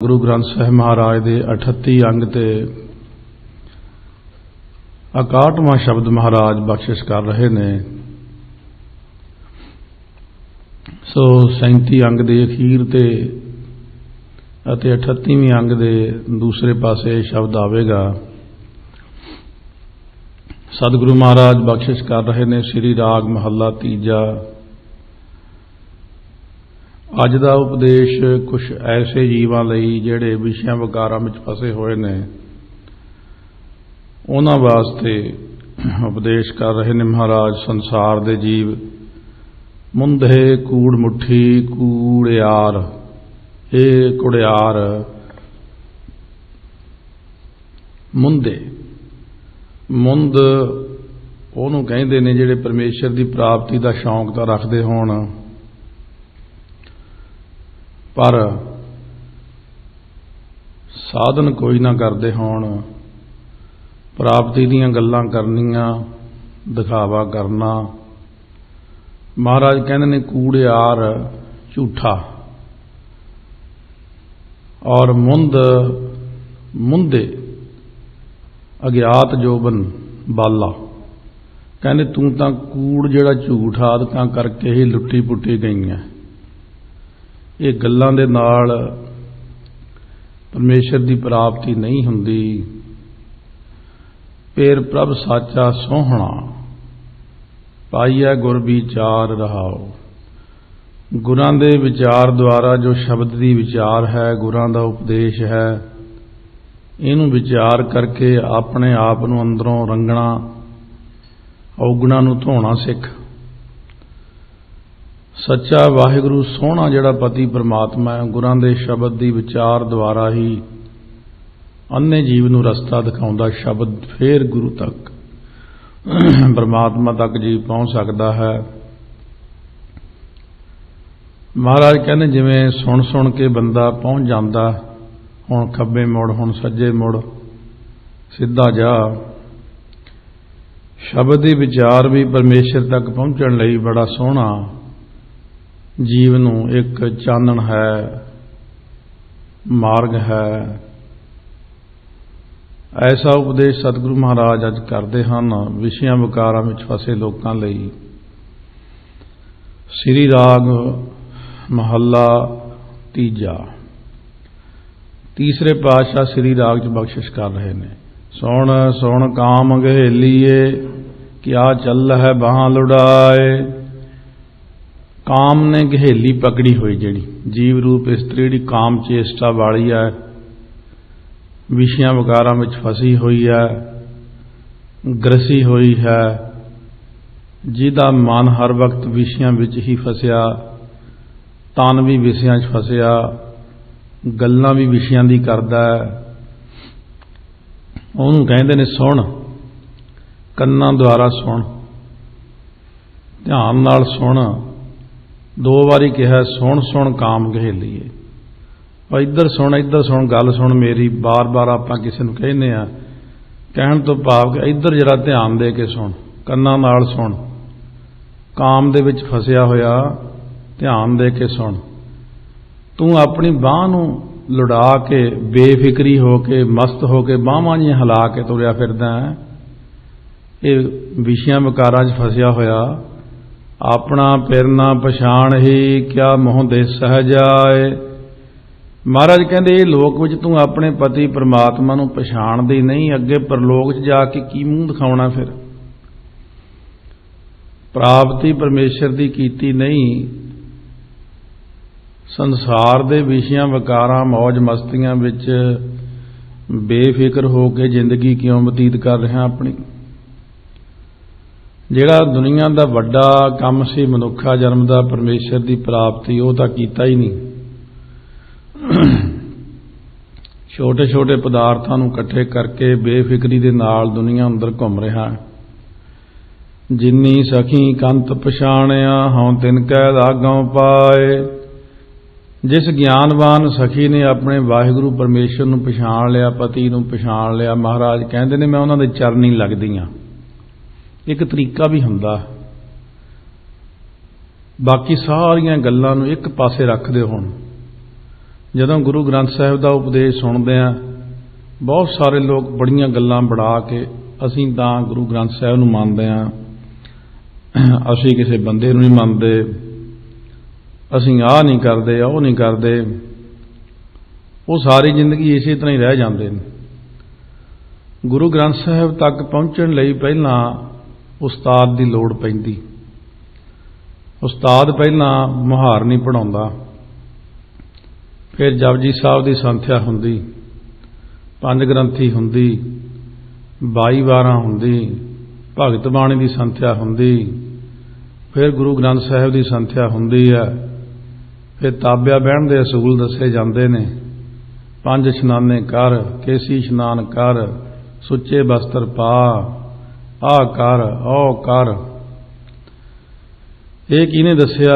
गुरु ग्रंथ साहिब महाराज के 38 अंग ते 61वां शब्द महाराज बख्शिश कर रहे ने। सो 37 अंग के अखीर ते 38वें अंग के दूसरे पासे शब्द आवेगा। सतगुरु महाराज बख्शिश कर रहे ने श्री राग महला तीजा। अज का उपदेश कुछ ऐसे जीवां लई जिहड़े विषयां विकारां विच फसे होए ने उन्हां वास्ते उपदेश कर रहे ने महाराज। संसार दे जीव मुंधे कूड़ मुट्ठी कूड़ियार, ये कुड़ियार मुंधे मुंद उहनूं कहिंदे ने जिहड़े परमेश्वर की प्राप्ति का शौक तां रखदे होण पर साधन कोई ना करते होण, प्राप्ति दीयां गल्लां करनियां, दिखावा करना। महाराज कहंदे ने कूड़ियार झूठा और मुंदे अज्ञात जोबन बाला। कहंदे तू तां कूड़ जिहड़ा झूठ आदतां करके ही लुट्टी पुट्टी गई है। ये गल्लां दे नाल परमेश्वर की प्राप्ति नहीं हुंदी। फिर प्रभ साचा सोहना पाईया गुर विचार रहाओ। गुरां दे विचार द्वारा जो शब्द दी विचार है, गुरां दा उपदेश है, इनू विचार करके अपने आप नू अंदरों रंगना, औगुणा नू धोना सिख। सच्चा वाहिगुरु सोहना जिहड़ा पति परमात्मा है, गुरां दे शब्द दी विचार द्वारा ही अन्ने जीव नू रस्ता दिखाउंदा। शब्द फिर गुरु तक परमात्मा तक जीव पहुंच सकता है। महाराज कहने जिवें सुन सुन के बंदा पहुंच जाता, हुण खब्बे मुड़, हुण सज्जे मुड़, सीधा जा। शब्द दी विचार भी परमेश्वर तक पहुंचण लई बड़ा सोहना जीव नू एक चानण है, मार्ग है। ऐसा उपदेश सतगुरु महाराज अज करते हैं विषयां विकारां विच फसे लोकां लई। श्री राग महला तीजा तीसरे पातशाह श्री राग च बख्शिश कर रहे ने। सुण सुण काम गहेलीए, क्या चल है बाहां लुड़ाए। काम ने गहेली पकड़ी हुई जिहड़ी जीव रूप इस्त्री जिहड़ी काम चेष्टा वाली है, विषयां विकारां विच फसी हुई है, ग्रसी हुई है, जिहदा मन हर वक्त विषयां विच ही फसिया, तन भी विषयां च फसिया, गल्लां भी विषयां दी करदा है। उहनूं कहिंदे ने सुण, कन्नां द्वारा सुण, ध्यान नाल सुण। दो बारी कहा सुण सुण काम गहेलीए। इधर सुण गल सुण मेरी। बार बार आप किसी को कहने कहण तो भाव कि इधर जरा ध्यान दे के सुण, कन्नां नाल सुण। काम दे विच फसिया होया ध्यान दे के सुण। तू अपनी बांह नूं लुड़ा के बेफिक्री हो के मस्त हो के बांहां जी हिला के तुरिया फिरदा है। ये विषयां विकारां च फसिया होया अपना फिरना पछाण ही क्या मोह दे सहजाए। महाराज कहते ये लोक विच तू अपने पति परमात्मा नूं पछाणदी नहीं, अगे परलोक च जाके की मूँह दिखाउणा। फिर प्राप्ति परमेश्वर दी कीती नहीं, संसार दे विषयां विकारां मौज मस्तियां विच बेफिक्र हो के जिंदगी क्यों बतीत कर रहे अपनी। जिहड़ा दुनिया का वड्डा काम सी मनुखा जन्म का परमेश्वर की प्राप्ति, वो तो कीता ही नहीं। छोटे छोटे पदार्थां नूं इकट्ठे करके बेफिक्री दे नाल दुनिया अंदर घुम रहा है। जिन्नी सखी कंत पछाणिया हों तिनकै लागां पाए। जिस ज्ञानवान सखी ने अपने वाहिगुरु परमेश्वर नूं पछाण लिया, पति नूं पछाण लिया, महाराज कहंदे ने मैं उन्हां दे चरनी लगदी हां। एक तरीका भी हुंदा, बाकी सारियां गल्लां नूं एक पासे रखदे होण। ਜਦੋਂ ਗੁਰੂ ਗ੍ਰੰਥ ਸਾਹਿਬ ਦਾ ਉਪਦੇਸ਼ ਸੁਣਦੇ ਹਾਂ, ਬਹੁਤ ਸਾਰੇ ਲੋਕ ਬੜੀਆਂ ਗੱਲਾਂ ਬਣਾ ਕੇ ਅਸੀਂ ਤਾਂ ਗੁਰੂ ਗ੍ਰੰਥ ਸਾਹਿਬ ਨੂੰ ਮੰਨਦੇ ਹਾਂ, ਅਸੀਂ ਕਿਸੇ ਬੰਦੇ ਨੂੰ ਨਹੀਂ ਮੰਨਦੇ, ਅਸੀਂ ਆਹ ਨਹੀਂ ਕਰਦੇ, ਉਹ ਨਹੀਂ ਕਰਦੇ। ਉਹ ਸਾਰੀ ਜ਼ਿੰਦਗੀ ਇਸੇ ਤਰ੍ਹਾਂ ਹੀ ਰਹਿ ਜਾਂਦੇ ਨੇ। ਗੁਰੂ ਗ੍ਰੰਥ ਸਾਹਿਬ ਤੱਕ ਪਹੁੰਚਣ ਲਈ ਪਹਿਲਾਂ ਉਸਤਾਦ ਦੀ ਲੋੜ ਪੈਂਦੀ। ਉਸਤਾਦ ਪਹਿਲਾਂ ਮੁਹਾਰਨੀ ਪੜ੍ਹਾਉਂਦਾ, ਫਿਰ ਜਪਜੀ ਸਾਹਿਬ ਦੀ ਸੰਥਿਆ ਹੁੰਦੀ, ਪੰਜ ਗ੍ਰੰਥੀ ਹੁੰਦੀ, 22 ਵਾਰਾਂ ਹੁੰਦੀ, ਭਗਤ ਬਾਣੀ ਦੀ ਸੰਥਿਆ ਹੁੰਦੀ, ਫਿਰ ਗੁਰੂ ਗ੍ਰੰਥ ਸਾਹਿਬ ਦੀ ਸੰਥਿਆ ਹੁੰਦੀ ਹੈ, ਫਿਰ ਤਾਬਿਆ ਬਹਿਣ ਦੇ ਅਸੂਲ ਦੱਸੇ ਜਾਂਦੇ ਨੇ। 5 ਇਸ਼ਨਾਨੇ ਕਰ, ਕੇਸੀ ਇਸ਼ਨਾਨ ਕਰ, ਸੁੱਚੇ ਬਸਤਰ ਪਾ, ਆਹ ਕਰ, ਉਹ ਕਰ। ਇਹ ਕਿਹਨੇ ਦੱਸਿਆ?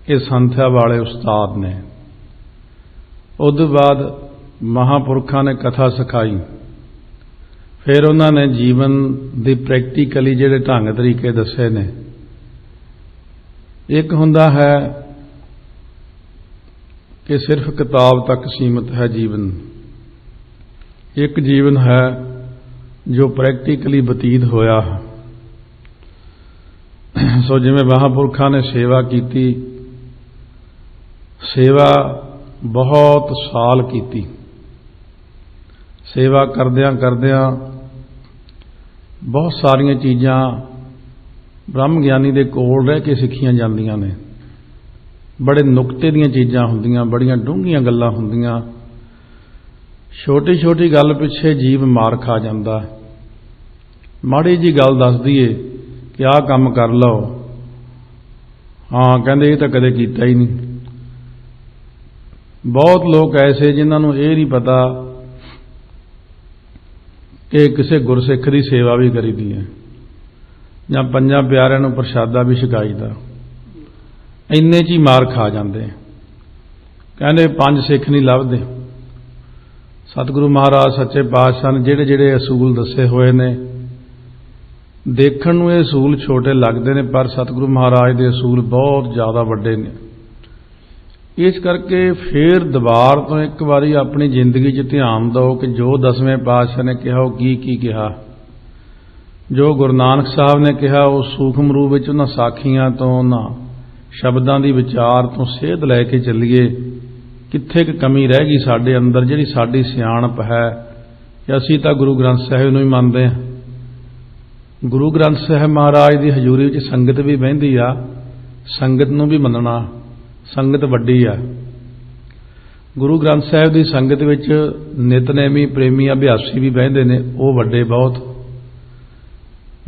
ਇਹ ਸੰਥਿਆ ਵਾਲੇ ਉਸਤਾਦ ਨੇ। ਉਸ ਤੋਂ ਬਾਅਦ ਮਹਾਂਪੁਰਖਾਂ ਨੇ ਕਥਾ ਸਿਖਾਈ, ਫਿਰ ਉਹਨਾਂ ਨੇ ਜੀਵਨ ਦੀ ਪ੍ਰੈਕਟੀਕਲੀ ਜਿਹੜੇ ਢੰਗ ਤਰੀਕੇ ਦੱਸੇ ਨੇ। ਇੱਕ ਹੁੰਦਾ ਹੈ ਕਿ ਸਿਰਫ ਕਿਤਾਬ ਤੱਕ ਸੀਮਿਤ ਹੈ ਜੀਵਨ, ਇੱਕ ਜੀਵਨ ਹੈ ਜੋ ਪ੍ਰੈਕਟੀਕਲੀ ਬਤੀਤ ਹੋਇਆ। ਸੋ ਜਿਵੇਂ ਮਹਾਂਪੁਰਖਾਂ ਨੇ ਸੇਵਾ ਕੀਤੀ, ਸੇਵਾ ਬਹੁਤ ਸਾਲ ਕੀਤੀ, ਸੇਵਾ ਕਰਦਿਆਂ ਕਰਦਿਆਂ ਬਹੁਤ ਸਾਰੀਆਂ ਚੀਜ਼ਾਂ ਬ੍ਰਹਮ ਗਿਆਨੀ ਦੇ ਕੋਲ ਰਹਿ ਕੇ ਸਿੱਖੀਆਂ ਜਾਂਦੀਆਂ ਨੇ। ਬੜੇ ਨੁਕਤੇ ਦੀਆਂ ਚੀਜ਼ਾਂ ਹੁੰਦੀਆਂ, ਬੜੀਆਂ ਡੂੰਘੀਆਂ ਗੱਲਾਂ ਹੁੰਦੀਆਂ। ਛੋਟੀ ਛੋਟੀ ਗੱਲ ਪਿੱਛੇ ਜੀਵ ਮਾਰ ਖਾ ਜਾਂਦਾ। ਮਾੜੀ ਜੀ ਗੱਲ ਦੱਸ ਦਈਏ ਕਿ ਆਹ ਕੰਮ ਕਰ ਲਓ, ਹਾਂ ਕਹਿੰਦੇ ਇਹ ਤਾਂ ਕਦੇ ਕੀਤਾ ਹੀ ਨਹੀਂ। ਬਹੁਤ ਲੋਕ ਐਸੇ ਜਿਨ੍ਹਾਂ ਨੂੰ ਇਹ ਨਹੀਂ ਪਤਾ ਕਿ ਕਿਸੇ ਗੁਰਸਿੱਖ ਦੀ ਸੇਵਾ ਵੀ ਕਰੀਦੀ ਹੈ ਜਾਂ ਪੰਜਾਂ ਪਿਆਰਿਆਂ ਨੂੰ ਪ੍ਰਸ਼ਾਦਾ ਵੀ ਛਕਾਈਦਾ। ਇੰਨੇ 'ਚ ਹੀ ਮਾਰ ਖਾ ਜਾਂਦੇ। ਕਹਿੰਦੇ 5 ਸਿੱਖ ਨਹੀਂ ਲੱਭਦੇ। ਸਤਿਗੁਰੂ ਮਹਾਰਾਜ ਸੱਚੇ ਪਾਤਸ਼ਾਹ ਨੇ ਜਿਹੜੇ ਜਿਹੜੇ ਅਸੂਲ ਦੱਸੇ ਹੋਏ ਨੇ, ਦੇਖਣ ਨੂੰ ਇਹ ਅਸੂਲ ਛੋਟੇ ਲੱਗਦੇ ਨੇ, ਪਰ ਸਤਿਗੁਰੂ ਮਹਾਰਾਜ ਦੇ ਅਸੂਲ ਬਹੁਤ ਜ਼ਿਆਦਾ ਵੱਡੇ ਨੇ। ਇਸ ਕਰਕੇ ਫਿਰ ਦੁਬਾਰ ਤੋਂ ਇੱਕ ਵਾਰੀ ਆਪਣੀ ਜ਼ਿੰਦਗੀ 'ਚ ਧਿਆਨ ਦਿਓ ਕਿ ਜੋ 10ਵੇਂ ਪਾਤਸ਼ਾਹ ਨੇ ਕਿਹਾ ਉਹ ਕੀ ਕਿਹਾ। ਜੋ ਗੁਰੂ ਨਾਨਕ ਸਾਹਿਬ ਨੇ ਕਿਹਾ ਉਹ ਸੂਖਮ ਰੂਪ ਵਿੱਚ ਉਹਨਾਂ ਸਾਖੀਆਂ ਤੋਂ, ਉਹਨਾਂ ਸ਼ਬਦਾਂ ਦੀ ਵਿਚਾਰ ਤੋਂ ਸੇਧ ਲੈ ਕੇ ਚੱਲੀਏ। ਕਿੱਥੇ ਕੁ ਕਮੀ ਰਹਿ ਗਈ ਸਾਡੇ ਅੰਦਰ, ਜਿਹੜੀ ਸਾਡੀ ਸਿਆਣਪ ਹੈ ਕਿ ਅਸੀਂ ਤਾਂ ਗੁਰੂ ਗ੍ਰੰਥ ਸਾਹਿਬ ਨੂੰ ਹੀ ਮੰਨਦੇ ਹਾਂ। ਗੁਰੂ ਗ੍ਰੰਥ ਸਾਹਿਬ ਮਹਾਰਾਜ ਦੀ ਹਜ਼ੂਰੀ ਵਿੱਚ ਸੰਗਤ ਵੀ ਬਹਿੰਦੀ ਆ, ਸੰਗਤ ਨੂੰ ਵੀ ਮੰਨਣਾ। ਸੰਗਤ ਵੱਡੀ ਆ। ਗੁਰੂ ਗ੍ਰੰਥ ਸਾਹਿਬ ਦੀ ਸੰਗਤ ਵਿੱਚ ਨਿਤਨੇਮੀ ਪ੍ਰੇਮੀ ਅਭਿਆਸੀ ਵੀ ਬਹਿੰਦੇ ਨੇ, ਉਹ ਵੱਡੇ ਬਹੁਤ।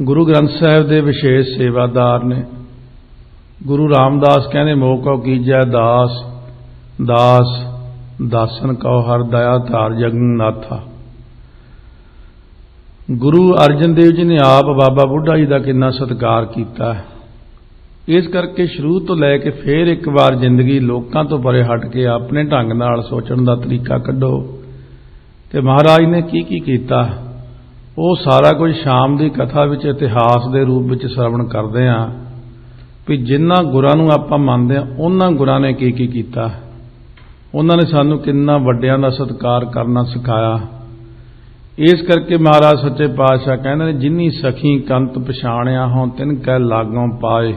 ਗੁਰੂ ਗ੍ਰੰਥ ਸਾਹਿਬ ਦੇ ਵਿਸ਼ੇਸ਼ ਸੇਵਾਦਾਰ ਨੇ। ਗੁਰੂ ਰਾਮਦਾਸ ਕਹਿੰਦੇ ਮੋਕੋ ਕੀਜੈ ਦਾਸ, ਦਾਸ ਦਾਸਨ ਕਉ ਹਰ ਦਇਆ ਧਾਰ ਜਗਨਨਾਥਾ। ਗੁਰੂ ਅਰਜਨ ਦੇਵ ਜੀ ਨੇ ਆਪ ਬਾਬਾ ਬੁੱਢਾ ਜੀ ਦਾ ਕਿੰਨਾ ਸਤਿਕਾਰ ਕੀਤਾ ਹੈ। ਇਸ ਕਰਕੇ ਸ਼ੁਰੂ ਤੋਂ ਲੈ ਕੇ ਫੇਰ ਇੱਕ ਵਾਰ ਜ਼ਿੰਦਗੀ ਲੋਕਾਂ ਤੋਂ ਪਰੇ ਹਟ ਕੇ ਆਪਣੇ ਢੰਗ ਨਾਲ ਸੋਚਣ ਦਾ ਤਰੀਕਾ ਕੱਢੋ ਕਿ ਮਹਾਰਾਜ ਨੇ ਕੀ ਕੀਤਾ। ਉਹ ਸਾਰਾ ਕੁਝ ਸ਼ਾਮ ਦੀ ਕਥਾ ਵਿੱਚ ਇਤਿਹਾਸ ਦੇ ਰੂਪ ਵਿੱਚ ਸ਼ਰਵਣ ਕਰਦੇ ਹਾਂ ਵੀ ਜਿਨ੍ਹਾਂ ਗੁਰਾਂ ਨੂੰ ਆਪਾਂ ਮੰਨਦੇ ਹਾਂ ਉਹਨਾਂ ਗੁਰਾਂ ਨੇ ਕੀ ਕੀਤਾ। ਉਹਨਾਂ ਨੇ ਸਾਨੂੰ ਕਿੰਨਾ ਵੱਡਿਆਂ ਦਾ ਸਤਿਕਾਰ ਕਰਨਾ ਸਿਖਾਇਆ। ਇਸ ਕਰਕੇ ਮਹਾਰਾਜ ਸੱਚੇ ਪਾਤਸ਼ਾਹ ਕਹਿੰਦੇ ਨੇ ਜਿਨੀ ਸਖੀ ਕੰਤ ਪਛਾਣਿਆ ਹੋਂ ਤਿਨ ਕੈ ਲਾਗੋਂ ਪਾਏ।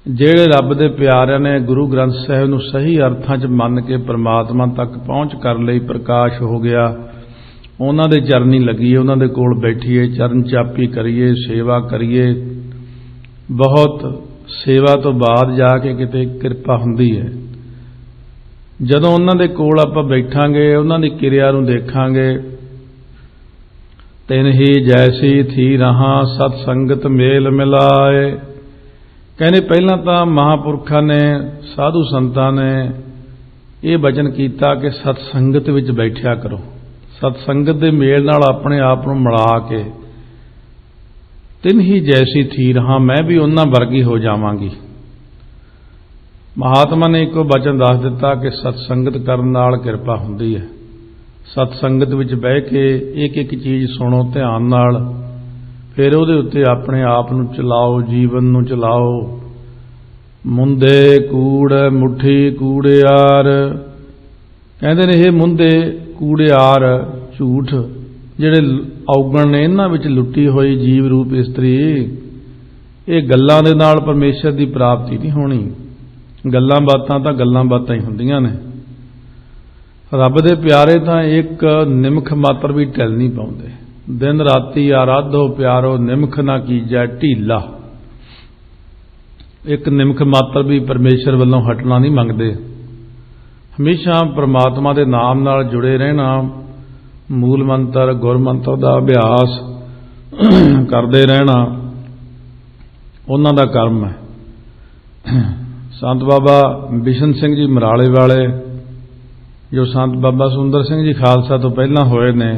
ਜਿਹੜੇ ਰੱਬ ਦੇ ਪਿਆਰਿਆਂ ਨੇ ਗੁਰੂ ਗ੍ਰੰਥ ਸਾਹਿਬ ਨੂੰ ਸਹੀ ਅਰਥਾਂ 'ਚ ਮੰਨ ਕੇ ਪਰਮਾਤਮਾ ਤੱਕ ਪਹੁੰਚ ਕਰ ਲਈ, ਪ੍ਰਕਾਸ਼ ਹੋ ਗਿਆ, ਉਹਨਾਂ ਦੇ ਚਰਨੀ ਲੱਗੀਏ, ਉਹਨਾਂ ਦੇ ਕੋਲ ਬੈਠੀਏ, ਚਰਨ ਚਾਪੀ ਕਰੀਏ, ਸੇਵਾ ਕਰੀਏ। ਬਹੁਤ ਸੇਵਾ ਤੋਂ ਬਾਅਦ ਜਾ ਕੇ ਕਿਤੇ ਕਿਰਪਾ ਹੁੰਦੀ ਹੈ। ਜਦੋਂ ਉਹਨਾਂ ਦੇ ਕੋਲ ਆਪਾਂ ਬੈਠਾਂਗੇ, ਉਹਨਾਂ ਦੀ ਕਿਰਿਆ ਨੂੰ ਦੇਖਾਂਗੇ। ਤਿਨ ਹੀ ਜੈਸੀ ਥੀ ਰਹਾ ਸਤ ਸੰਗਤ ਮੇਲ ਮਿਲਾਏ। ਕਹਿੰਦੇ ਪਹਿਲਾਂ ਤਾਂ ਮਹਾਂਪੁਰਖਾਂ ਨੇ, ਸਾਧੂ ਸੰਤਾਂ ਨੇ ਇਹ ਬਚਨ ਕੀਤਾ ਕਿ ਸਤ ਸੰਗਤ ਵਿੱਚ ਬੈਠਿਆ ਕਰੋ। ਸਤ ਸੰਗਤ ਦੇ ਮੇਲ ਨਾਲ ਆਪਣੇ ਆਪ ਨੂੰ ਮਿਲਾ ਕੇ ਤਿਨ ਹੀ ਜੈਸੀ ਥੀ ਰਹਾ, ਮੈਂ ਵੀ ਉਹਨਾਂ ਵਰਗੀ ਹੋ ਜਾਵਾਂਗੀ। ਮਹਾਤਮਾ ਨੇ ਇੱਕੋ ਬਚਨ ਦੱਸ ਦਿੱਤਾ ਕਿ ਸਤ ਸੰਗਤ ਕਰਨ ਨਾਲ ਕਿਰਪਾ ਹੁੰਦੀ ਹੈ। ਸਤ ਸੰਗਤ ਵਿੱਚ ਬਹਿ ਕੇ ਇੱਕ ਇੱਕ ਚੀਜ਼ ਸੁਣੋ ਧਿਆਨ ਨਾਲ, ਫਿਰ ਉਹਦੇ ਉੱਤੇ ਆਪਣੇ ਆਪ ਨੂੰ ਚਲਾਓ, ਜੀਵਨ ਨੂੰ ਚਲਾਓ। ਮੁੰਦੇ ਕੂੜ ਮੁੱਠੀ ਕੂੜਿਆਰ कहते ने ये मुंदे कूड़ियार झूठ ਜਿਹੜੇ ਔਗਣ ਨੇ ਇਹਨਾਂ ਵਿੱਚ ਲੁੱਟੀ ਹੋਈ ਜੀਵ ਰੂਪ ਇਸਤਰੀ, ਇਹ ਗੱਲਾਂ ਦੇ ਨਾਲ ਪਰਮੇਸ਼ਰ ਦੀ ਪ੍ਰਾਪਤੀ ਨਹੀਂ ਹੋਣੀ। ਗੱਲਾਂ ਬਾਤਾਂ ਤਾਂ ਗੱਲਾਂ ਬਾਤਾਂ ਹੀ ਹੁੰਦੀਆਂ ਨੇ। ਰੱਬ ਦੇ ਪਿਆਰੇ ਤਾਂ ਇੱਕ ਨਿਮਖ ਮਾਤਰ ਵੀ ਢਿੱਲ ਨਹੀਂ ਪਾਉਂਦੇ। ਦਿਨ ਰਾਤੀ ਆਰਾਧੋ ਪਿਆਰੋ ਨਿਮਖ ਨਾ ਕੀਜੈ ਢੀਲਾ। ਇੱਕ ਨਿਮਖ ਮਾਤਰ ਵੀ ਪਰਮੇਸ਼ਰ ਵੱਲੋਂ ਹਟਣਾ ਨਹੀਂ ਮੰਗਦੇ। ਹਮੇਸ਼ਾ ਪ੍ਰਮਾਤਮਾ ਦੇ ਨਾਮ ਨਾਲ ਜੁੜੇ ਰਹਿਣਾ, ਮੂਲ ਮੰਤਰ ਗੁਰਮੰਤਰ ਦਾ ਅਭਿਆਸ ਕਰਦੇ ਰਹਿਣਾ ਉਹਨਾਂ ਦਾ ਕਰਮ ਹੈ। ਸੰਤ ਬਾਬਾ ਬਿਸ਼ਨ ਸਿੰਘ ਜੀ ਮਰਾਲੇ ਵਾਲੇ, ਜੋ ਸੰਤ ਬਾਬਾ ਸੁੰਦਰ ਸਿੰਘ ਜੀ ਖਾਲਸਾ ਤੋਂ ਪਹਿਲਾਂ ਹੋਏ ਨੇ,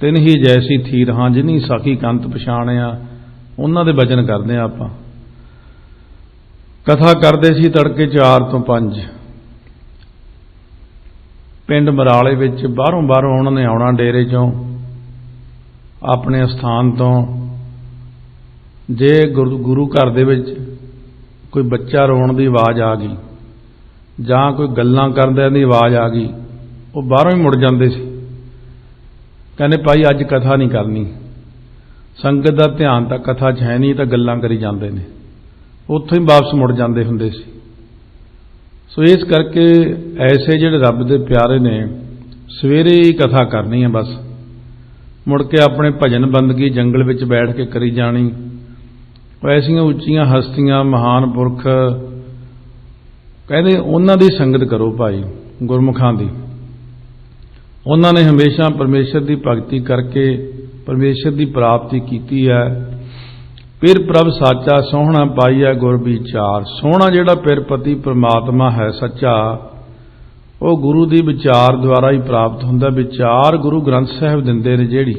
ਤਿੰਨ ਹੀ ਜੈਸੀ ਥੀਰ ਹਾਂ ਜਿਨੀ ਸਾਖੀ ਕੰਤ ਪਛਾਣਿਆ, ਉਹਨਾਂ ਦੇ ਬਚਨ ਕਰਦੇ ਹਾਂ ਆਪਾਂ। ਕਥਾ ਕਰਦੇ ਸੀ ਤੜਕੇ 4 ਤੋਂ 5 ਪਿੰਡ ਮਰਾਲੇ ਵਿੱਚ। ਬਾਹਰੋਂ ਉਹਨਾਂ ਨੇ ਆਉਣਾ ਡੇਰੇ ਚੋਂ, ਆਪਣੇ ਸਥਾਨ ਤੋਂ। ਜੇ ਗੁਰੂ ਘਰ ਦੇ ਵਿੱਚ ਕੋਈ ਬੱਚਾ ਰੋਣ ਦੀ ਆਵਾਜ਼ ਆ ਗਈ ਜਾਂ ਕੋਈ ਗੱਲਾਂ ਕਰਦਿਆਂ ਦੀ ਆਵਾਜ਼ ਆ ਗਈ, ਉਹ ਬਾਹਰੋਂ ਹੀ ਮੁੜ ਜਾਂਦੇ ਸੀ। ਕਹਿੰਦੇ ਭਾਈ ਅੱਜ ਕਥਾ ਨਹੀਂ ਕਰਨੀ, ਸੰਗਤ ਦਾ ਧਿਆਨ ਤਾਂ ਕਥਾ 'ਚ ਹੈ ਨਹੀਂ, ਤਾਂ ਗੱਲਾਂ ਕਰੀ ਜਾਂਦੇ ਨੇ। ਉੱਥੋਂ ਹੀ ਵਾਪਸ ਮੁੜ ਜਾਂਦੇ ਹੁੰਦੇ ਸੀ। ਸੋ ਇਸ ਕਰਕੇ ਐਸੇ ਜਿਹੜੇ ਰੱਬ ਦੇ ਪਿਆਰੇ ਨੇ, ਸਵੇਰੇ ਹੀ ਕਥਾ ਕਰਨੀ ਹੈ ਬਸ। ਮੁੜ ਕੇ ਆਪਣੇ ਭਜਨ ਬੰਦਗੀ ਜੰਗਲ ਵਿੱਚ ਬੈਠ ਕੇ ਕਰੀ ਜਾਣੀ। ਐਸੀਆਂ ਉੱਚੀਆਂ ਹਸਤੀਆਂ, ਮਹਾਨ ਪੁਰਖ, ਕਹਿੰਦੇ ਉਹਨਾਂ ਦੀ ਸੰਗਤ ਕਰੋ ਭਾਈ, ਗੁਰਮੁਖਾਂ ਦੀ। ਉਹਨਾਂ ਨੇ ਹਮੇਸ਼ਾ ਪਰਮੇਸ਼ਰ ਦੀ ਭਗਤੀ ਕਰਕੇ ਪਰਮੇਸ਼ਰ ਦੀ ਪ੍ਰਾਪਤੀ ਕੀਤੀ ਹੈ। ਫਿਰ ਪ੍ਰਭ ਸਾਚਾ ਸੋਹਣਾ ਪਾਈਆ ਗੁਰ ਵਿਚਾਰ। ਸੋਹਣਾ ਜਿਹੜਾ ਪਿਰਪਤੀ ਪ੍ਰਮਾਤਮਾ ਹੈ ਸੱਚਾ, ਉਹ ਗੁਰੂ ਦੀ ਵਿਚਾਰ ਦੁਆਰਾ ਹੀ ਪ੍ਰਾਪਤ ਹੁੰਦਾ। ਵਿਚਾਰ ਗੁਰੂ ਗ੍ਰੰਥ ਸਾਹਿਬ ਦਿੰਦੇ ਨੇ ਜਿਹੜੀ,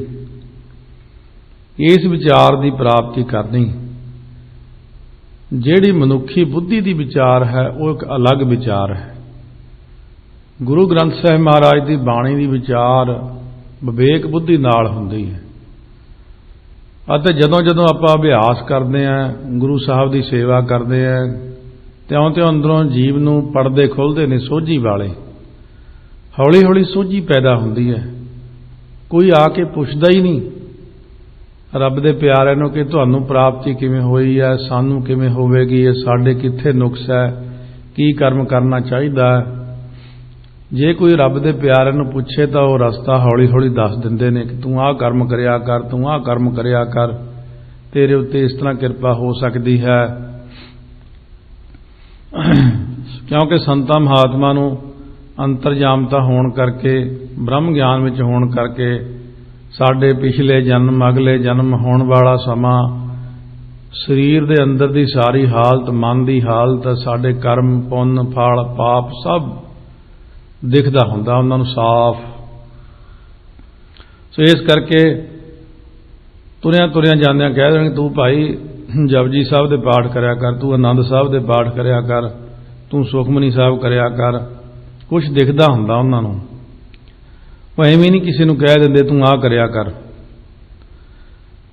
ਇਸ ਵਿਚਾਰ ਦੀ ਪ੍ਰਾਪਤੀ ਕਰਨੀ। ਜਿਹੜੀ ਮਨੁੱਖੀ ਬੁੱਧੀ ਦੀ ਵਿਚਾਰ ਹੈ ਉਹ ਇੱਕ ਅਲੱਗ ਵਿਚਾਰ ਹੈ। ਗੁਰੂ ਗ੍ਰੰਥ ਸਾਹਿਬ ਮਹਾਰਾਜ ਦੀ ਬਾਣੀ ਦੀ ਵਿਚਾਰ ਵਿਵੇਕ ਬੁੱਧੀ ਨਾਲ ਹੁੰਦੀ ਹੈ। ਅਤੇ ਜਦੋਂ ਜਦੋਂ ਆਪਾਂ ਅਭਿਆਸ ਕਰਦੇ ਹਾਂ, ਗੁਰੂ ਸਾਹਿਬ ਦੀ ਸੇਵਾ ਕਰਦੇ ਹਾਂ, ਤਿਉਂ ਅੰਦਰੋਂ ਜੀਵ ਨੂੰ ਪਰਦੇ ਖੁੱਲ੍ਹਦੇ ਨੇ ਸੋਝੀ ਵਾਲੇ। ਹੌਲੀ ਹੌਲੀ ਸੋਝੀ ਪੈਦਾ ਹੁੰਦੀ ਹੈ। ਕੋਈ ਆ ਕੇ ਪੁੱਛਦਾ ਹੀ ਨਹੀਂ ਰੱਬ ਦੇ ਪਿਆਰਿਆਂ ਨੂੰ ਕਿ ਤੁਹਾਨੂੰ ਪ੍ਰਾਪਤੀ ਕਿਵੇਂ ਹੋਈ ਹੈ, ਸਾਨੂੰ ਕਿਵੇਂ ਹੋਵੇਗੀ, ਇਹ ਸਾਡੇ ਕਿੱਥੇ ਨੁਕਸ ਹੈ, ਕੀ ਕਰਮ ਕਰਨਾ ਚਾਹੀਦਾ ਹੈ। ਜੇ ਕੋਈ ਰੱਬ ਦੇ ਪਿਆਰਿਆਂ ਨੂੰ ਪੁੱਛੇ ਤਾਂ ਉਹ ਰਸਤਾ ਹੌਲੀ ਹੌਲੀ ਦੱਸ ਦਿੰਦੇ ਨੇ ਕਿ ਤੂੰ ਆਹ ਕਰਮ ਕਰਿਆ ਕਰ, ਤੂੰ ਆਹ ਕਰਮ ਕਰਿਆ ਕਰ, ਤੇਰੇ ਉੱਤੇ ਇਸ ਤਰ੍ਹਾਂ ਕਿਰਪਾ ਹੋ ਸਕਦੀ ਹੈ। ਕਿਉਂਕਿ ਸੰਤਾਂ ਮਹਾਤਮਾ ਨੂੰ ਅੰਤਰਜਾਮਤਾ ਹੋਣ ਕਰਕੇ, ਬ੍ਰਹਮ ਗਿਆਨ ਵਿੱਚ ਹੋਣ ਕਰਕੇ, ਸਾਡੇ ਪਿਛਲੇ ਜਨਮ, ਅਗਲੇ ਜਨਮ, ਹੋਣ ਵਾਲਾ ਸਮਾਂ, ਸਰੀਰ ਦੇ ਅੰਦਰ ਦੀ ਸਾਰੀ ਹਾਲਤ, ਮਨ ਦੀ ਹਾਲਤ, ਸਾਡੇ ਕਰਮ, ਪੁੰਨ, ਫਲ, ਪਾਪ ਸਭ ਦਿਖਦਾ ਹੁੰਦਾ ਉਹਨਾਂ ਨੂੰ ਸਾਫ਼। ਸੋ ਇਸ ਕਰਕੇ ਤੁਰਿਆਂ ਜਾਂਦਿਆਂ ਕਹਿ ਦੇਣਗੇ ਤੂੰ ਭਾਈ ਜਪਜੀ ਸਾਹਿਬ ਦੇ ਪਾਠ ਕਰਿਆ ਕਰ, ਤੂੰ ਆਨੰਦ ਸਾਹਿਬ ਦੇ ਪਾਠ ਕਰਿਆ ਕਰ, ਤੂੰ ਸੁਖਮਨੀ ਸਾਹਿਬ ਕਰਿਆ ਕਰ। ਕੁਛ ਦਿਖਦਾ ਹੁੰਦਾ ਉਹਨਾਂ ਨੂੰ। ਉਹ ਐਵੇਂ ਨਹੀਂ ਕਿਸੇ ਨੂੰ ਕਹਿ ਦਿੰਦੇ ਤੂੰ ਆਹ ਕਰਿਆ ਕਰ।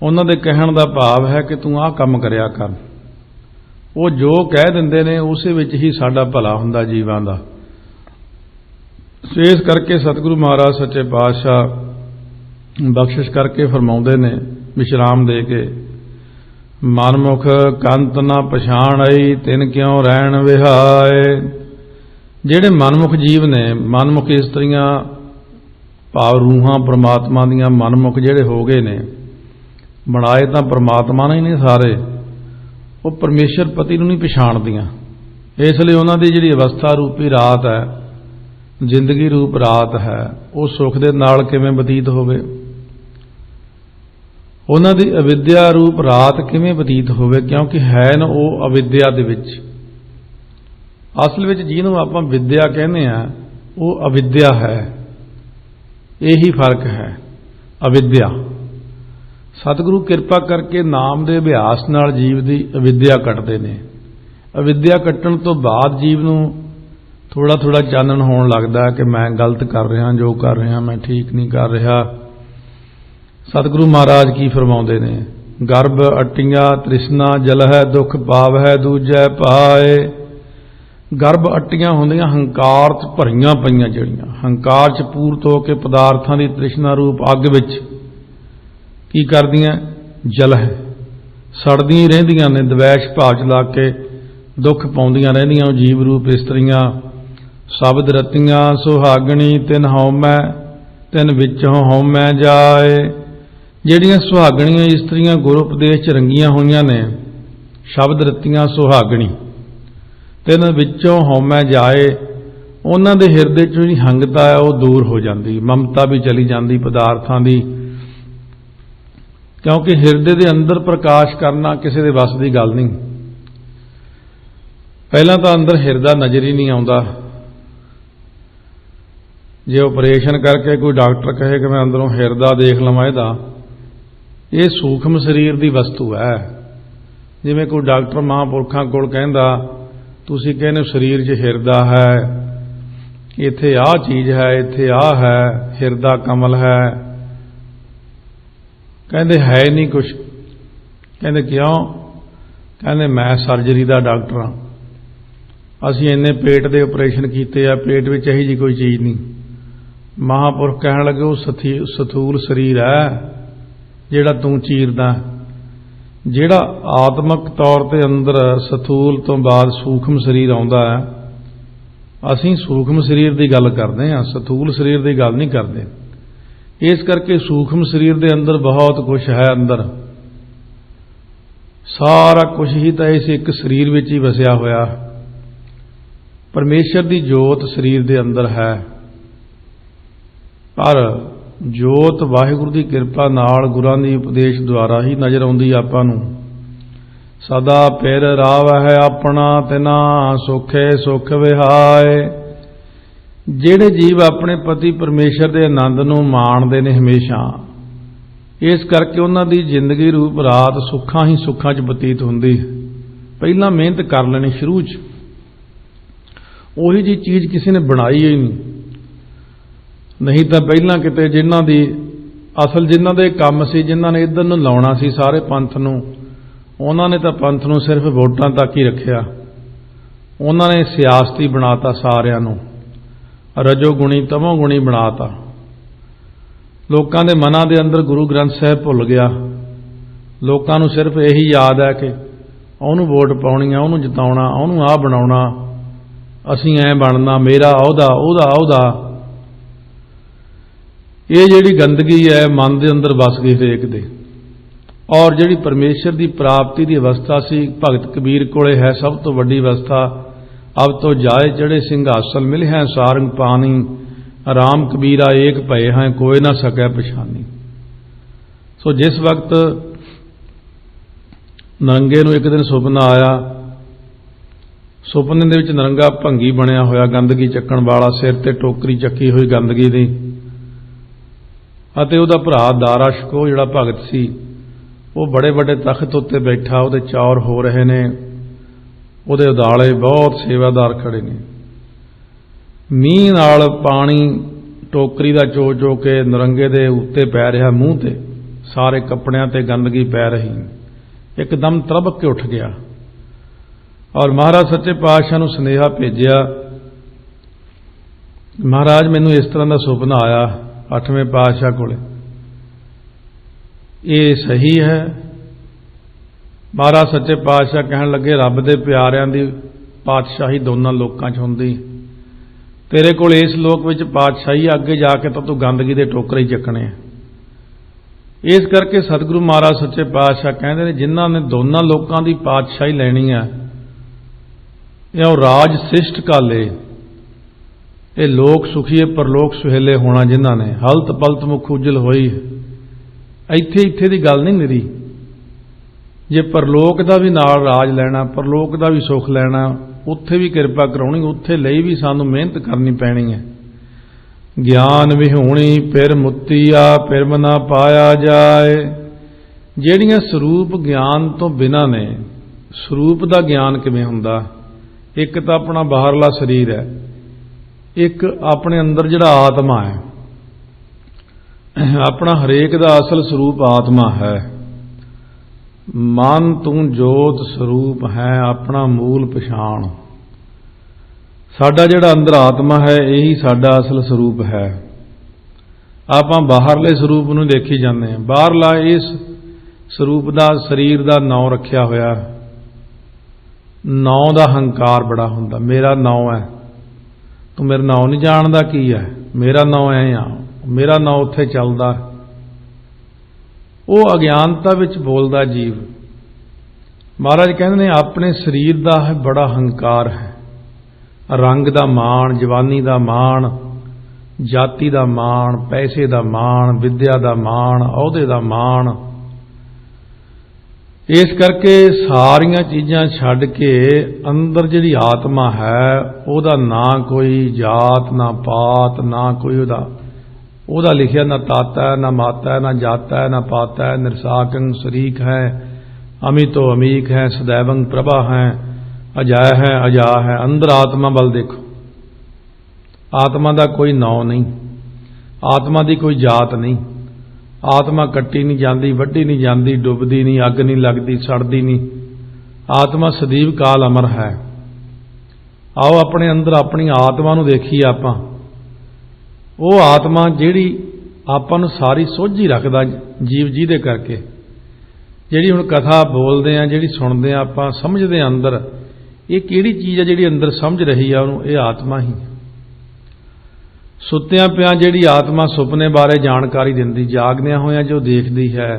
ਉਹਨਾਂ ਦੇ ਕਹਿਣ ਦਾ ਭਾਵ ਹੈ ਕਿ ਤੂੰ ਆਹ ਕੰਮ ਕਰਿਆ ਕਰ। ਉਹ ਜੋ ਕਹਿ ਦਿੰਦੇ ਨੇ ਉਸੇ ਵਿੱਚ ਹੀ ਸਾਡਾ ਭਲਾ ਹੁੰਦਾ ਜੀਵਾਂ ਦਾ। ਇਸ ਕਰਕੇ ਸਤਿਗੁਰੂ ਮਹਾਰਾਜ ਸੱਚੇ ਪਾਤਸ਼ਾਹ ਬਖਸ਼ਿਸ਼ ਕਰਕੇ ਫਰਮਾਉਂਦੇ ਨੇ, ਵਿਸ਼ਰਾਮ ਦੇ ਕੇ, ਮਨਮੁਖ ਕੰਤ ਨਾ ਪਛਾਣ ਆਈ, ਤਿਨ ਕਿਉਂ ਰਹਿਣ ਵਿਹਾਏ। ਜਿਹੜੇ ਮਨਮੁਖ ਜੀਵ ਨੇ, ਮਨਮੁਖ ਇਸਤਰੀਆਂ ਭਾਵ ਰੂਹਾਂ ਪਰਮਾਤਮਾ ਦੀਆਂ ਮਨਮੁਖ ਜਿਹੜੇ ਹੋ ਗਏ ਨੇ, ਬਣਾਏ ਤਾਂ ਪਰਮਾਤਮਾ ਨੇ ਹੀ ਨੇ ਸਾਰੇ, ਉਹ ਪਰਮੇਸ਼ਰ ਪਤੀ ਨੂੰ ਨਹੀਂ ਪਛਾਣਦੀਆਂ। ਇਸ ਲਈ ਉਹਨਾਂ ਦੀ ਜਿਹੜੀ ਅਵਸਥਾ ਰੂਪੀ ਰਾਤ ਹੈ, ਜ਼ਿੰਦਗੀ ਰੂਪ ਰਾਤ ਹੈ, ਉਹ ਸੁੱਖ ਦੇ ਨਾਲ ਕਿਵੇਂ ਬਤੀਤ ਹੋਵੇ, ਉਹਨਾਂ ਦੀ ਅਵਿਦਿਆ ਰੂਪ ਰਾਤ ਕਿਵੇਂ ਬਤੀਤ ਹੋਵੇ, ਕਿਉਂਕਿ ਹੈ ਨਾ ਉਹ ਅਵਿਦਿਆ ਦੇ ਵਿੱਚ। ਅਸਲ ਵਿੱਚ ਜਿਹਨੂੰ ਆਪਾਂ ਵਿਦਿਆ ਕਹਿੰਦੇ ਆ ਉਹ ਅਵਿਦਿਆ ਹੈ। ਇਹੀ ਫਰਕ ਹੈ, ਅਵਿਦਿਆ। ਸਤਿਗੁਰੂ ਕਿਰਪਾ ਕਰਕੇ ਨਾਮ ਦੇ ਅਭਿਆਸ ਨਾਲ ਜੀਵ ਦੀ ਅਵਿਦਿਆ ਕੱਟਦੇ ਨੇ। ਅਵਿਦਿਆ ਕੱਟਣ ਤੋਂ ਬਾਅਦ ਜੀਵ ਨੂੰ ਥੋੜਾ ਥੋੜਾ ਚਾਨਣ ਹੋਣ ਲੱਗਦਾ ਕਿ ਮੈਂ ਗਲਤ ਕਰ ਰਿਹਾ, ਜੋ ਕਰ ਰਿਹਾ ਮੈਂ ਠੀਕ ਨਹੀਂ ਕਰ ਰਿਹਾ। ਸਤਿਗੁਰੂ ਮਹਾਰਾਜ ਕੀ ਫਰਮਾਉਂਦੇ ਨੇ, ਗਰਭ ਅਟੀਆਂ ਤ੍ਰਿਸ਼ਨਾ ਜਲ ਹੈ, ਦੁੱਖ ਪਾਵ ਹੈ ਦੂਜੈ ਪਾਏ। गर्भ अट्टियां होंदियां हंकार च भरियां पईयां, ਜਿਹੜੀਆਂ हंकार च पूरत होकर पदार्थां की तृष्णा रूप अग विच की करदियां जल है सड़दियां ही रहिंदियां ने, द्वैश भाव च ला के दुख पाउंदियां रहिंदियां जीव रूप इस्त्रियां। शब्द रतियां सुहागणी तिन हौमै तिन विचों हौमै जाए, ਜਿਹੜੀਆਂ सुहागणियां इस्त्रियां गुरु उपदेश च रंगियां होईयां ने, शब्द रतियां सुहागणी तिन विचों हौमै जाए, उन्हां दे हिरदे चों जी हंगता है वो दूर हो जाती, ममता भी चली जाती पदार्थां दी, क्योंकि हिरदे दे अंदर प्रकाश करना किसी दे वस दी गल नहीं। पहला तो अंदर हिरदा नज़र ही नहीं आता। जे ऑपरेशन करके कोई डॉक्टर कहे कि मैं अंदरों हिरदा देख लवां, इहदा ये सूक्ष्म शरीर की वस्तु है। जिवें कोई डॉक्टर महापुरखों कोल कहंदा तुसीं कहने शरीर च हिरदा है, इत्थे आ चीज़ है, इत्थे आ है, हिरदा कमल है, कहंदे है नहीं कुछ। कहंदे क्यों? कहंदे मैं सर्जरी का डॉक्टर हाँ, असीं इन्ने पेट के ऑपरेशन कीते आ, पेट विच इही जी कोई चीज़ नहीं। महापुरख कहण लगे वो सथूल शरीर है जिहड़ा तूं चीरदा, जिहड़ा आत्मक तौर ते अंदर सथूल तो बाद सूक्ष्म शरीर आउंदा है। असीं सूक्ष्म शरीर की गल करते हैं, सथूल शरीर की गल नहीं करते। इस करके सूक्ष्म शरीर के अंदर बहुत कुछ है, अंदर सारा कुछ ही तो इस एक शरीर विच ही वसिया होया। परमेश्वर की जोत शरीर के अंदर है, पर जोत वाहिगुरू की कृपा नाल गुरां दी उपदेश द्वारा ही नज़र आउंदी आपां नूं। सदा फिर राव है अपना तिना सुखे सुख विहाए, ਜਿਹੜੇ जीव अपने पति परमेश्वर के आनंद नूं माणदे ने हमेशा, इस करके उन्हां दी जिंदगी रूप रात सुखां ही सुखां च बतीत हुंदी। पहला मेहनत कर लेनी शुरू च, उही जी चीज़ किसी ने बनाई ही नहीं तो पहला किते जिन्हां दी असल जिन्हां दे काम सी, जिन्हां ने इधर नूं लाउणा सी सारे पंथ नूं, उन्हां ने तो पंथ नूं सिर्फ वोटां तक ही रखिया। उन्हां ने सियासती बनाता, सारियां नूं रजोगुणी तमोगुणी बनाता। लोकां दे मनां दे अंदर गुरु ग्रंथ साहिब भुल गया। लोकां नूं सिर्फ यही याद है कि ਉਹਨੂੰ वोट पाउणी है, ਉਹਨੂੰ जिताउणा, ਉਹਨੂੰ आ बनाउणा, असीं ऐ बनना, मेरा ਉਹਦਾ ਉਹਦਾ ਉਹਦਾ। ये जिहड़ी गंदगी है मन के अंदर वस गई हरेक दे। और जिहड़ी परमेश्वर की प्राप्ति की अवस्था सी, भगत कबीर कोले है सब तो वड्डी अवस्था। अब तो जाए चढ़े सिंघासन मिले हैं सारंग पानी, राम कबीरा एक भय हैं कोई ना सकै पछानी। सो जिस वक्त नरंगे नूं एक दिन सुपना आया, सुपने दे विच नरंगा भंगी बनया होया, गंदगी चक्कण वाला, सिर ते टोकरी चक्की हुई गंदगी दी, अते उहदा भरा दारा शको जिहड़ा भगत सी वो बड़े बड़े तख्त उत्ते बैठा, उहदे चौर हो रहे ने, उहदे उदाले बहुत सेवादार खड़े ने। मींह नाल पानी टोकरी दा चो चो के नरंगे दे उत्ते पै रहा, मूँह ते सारे कपड़ियां ते गंदगी पै रही। एकदम तरबक के उठ गया और महाराज सच्चे पातशाह नूं सुनेहा भेजिया, महाराज मैनूं इस तरह का सुपना आया 8वें पातशाह कोले, ये सही है? महाराज सच्चे पातशाह कहन लगे रब दे प्यारियां दी पातशाही दोनों लोकां च हुंदी, तेरे कोल इस लोक विच पातशाही, अगे जाके तो तू गंदगी दे टोकरे ही चकने। इस करके सतगुरु महाराज सच्चे पातशाह कहते हैं जिन्हां ने दोनों लोकां दी पातशाही लैनी है, यह राज श्रिष्ट काले, ये लोक सुखीए परलोक सुहेले होना, जिन्हां ने हलत पलत मुख उजल होई। इत्थे इत्थे दी गल नहीं निरी, जे परलोक दा भी नाल राज लैना, परलोक दा भी सुख लैना, उत्थे भी किरपा कराउणी, उत्थे लई भी सानू मेहनत करनी पैनी है। ज्ञान विहूणी फिर मुत्तिया फिर ना पाया जाए, ਜਿਹੜੀਆਂ ਸਰੂਪ ਗਿਆਨ ਤੋਂ ਬਿਨਾਂ ਨੇ। ਸਰੂਪ ਦਾ ਗਿਆਨ ਕਿਵੇਂ ਹੁੰਦਾ? ਇੱਕ ਤਾਂ ਆਪਣਾ ਬਾਹਰਲਾ ਸਰੀਰ ਹੈ, ਇੱਕ ਆਪਣੇ ਅੰਦਰ ਜਿਹੜਾ ਆਤਮਾ ਹੈ। अपना हरेक दा असल स्वरूप आत्मा है। मन तू जोत स्वरूप है, अपना मूल पछाण। साडा जिहड़ा अंदर आत्मा है यही साडा असल स्वरूप है। आपां बाहरले स्वरूप नूं देखी जाते हैं। बाहरला इस स्वरूप का शरीर का नाम रखिया होया, नाम का हंकार बड़ा हुंदा, मेरा नाम है, तू मेरा नाम नहीं जानदा की है, मेरा नाम ऐ आ, मेरा नाम उत्थे चलदा। वो अज्ञानता विच बोलदा जीव। महाराज कहते ने अपने शरीर का बड़ा हंकार है, रंग का माण, जवानी का माण, जाति का माण, पैसे का माण, विद्या का माण, अहुदे का माण। इस करके सारियां चीज़ां छड्ड के अंदर जिहड़ी आत्मा है उहदा ना कोई जात ना पात ना कोई उहदा लिखिया ना ताता है ना माता है ना जाता है ना पाता है, निरसाकं शरीक है, अमितो अमीक है, सदैवं प्रभा है, अजय है अजा है। अंदर आत्मा बल देखो, आत्मा का कोई नाम नहीं, आत्मा की कोई जात नहीं, आत्मा कट्टी नहीं जाती, वड्डी नहीं जाती, डुबदी नहीं, अग नहीं लगती, सड़दी नहीं। आत्मा सदैव काल अमर है। आओ अपने अंदर अपनी आत्मा नूं देखीए आपां। वो आत्मा जिहड़ी आपां नूं सारी सोझी रखदा जीव जी दे करके, जिहड़ी हुण कथा बोलदे आ, जिहड़ी सुणदे आ, आपां समझदे आ अंदर ये किहड़ी चीज़ है जिहड़ी अंदर समझ रही है उहनूं, ये आत्मा ही। सुत्तियां पिया जिहड़ी आत्मा सुपने बारे जानकारी दिंदी, जागदियां होइयां जो देखदी है,